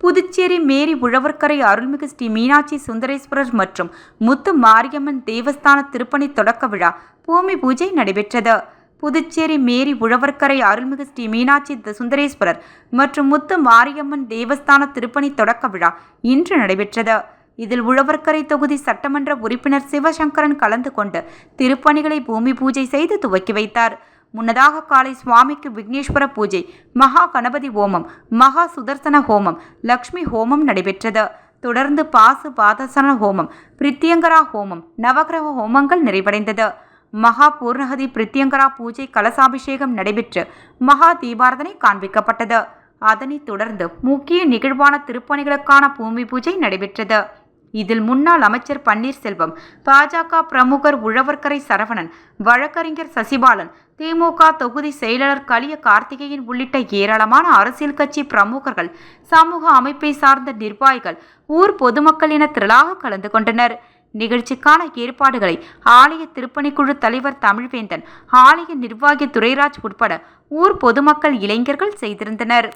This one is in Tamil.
புதுச்சேரி மேரி உழவர்கரை அருள்மிகு ஸ்ரீ மீனாட்சி சுந்தரேஸ்வரர் மற்றும் முத்து மாரியம்மன் தேவஸ்தான திருப்பணி தொடக்க விழா பூமி பூஜை நடைபெற்றது. புதுச்சேரி மேரி உழவர்கரை அருள்மிகு ஸ்ரீ மீனாட்சி சுந்தரேஸ்வரர் மற்றும் முத்து மாரியம்மன் தேவஸ்தான திருப்பணி தொடக்க விழா இன்று நடைபெற்றது. இதில் உழவர்கரை தொகுதி சட்டமன்ற உறுப்பினர் சிவசங்கரன் கலந்து கொண்டு திருப்பணிகளை பூமி பூஜை செய்து துவக்கி வைத்தார். முன்னதாக காலை சுவாமிக்கு விக்னேஸ்வர பூஜை, மகா கணபதி ஹோமம், மகா சுதர்சன ஹோமம், லக்ஷ்மி ஹோமம் நடைபெற்றது. தொடர்ந்து பாசு பாதசன ஹோமம், பிரித்தியங்கரா ஹோமம், நவகிரக ஹோமங்கள் நிறைவடைந்தது. மகா பூர்ணகதி பிரித்தியங்கரா பூஜை கலசாபிஷேகம் நடைபெற்று மகா தீபாரதனை காண்பிக்கப்பட்டது. அதனைத் தொடர்ந்து முக்கிய நிகழ்வான திருப்பணிகளுக்கான பூமி பூஜை நடைபெற்றது. இதில் முன்னாள் அமைச்சர் பன்னீர்செல்வம், பாஜக பிரமுகர் உழவர்கரை சரவணன், வழக்கறிஞர் சசிபாலன், திமுக தொகுதி செயலாளர் கலிய கார்த்திகேயன் உள்ளிட்ட ஏராளமான அரசியல் கட்சி பிரமுகர்கள், சமூக அமைப்பை சார்ந்த நிர்வாகிகள், ஊர் பொதுமக்கள் என திரளாக கலந்து கொண்டனர். நிகழ்ச்சிக்கான ஏற்பாடுகளை ஆலய திருப்பணிக்குழு தலைவர் தமிழ்வேந்தன், ஆலய நிர்வாகி துரைராஜ் உட்பட ஊர் பொதுமக்கள், இளைஞர்கள் செய்திருந்தனர்.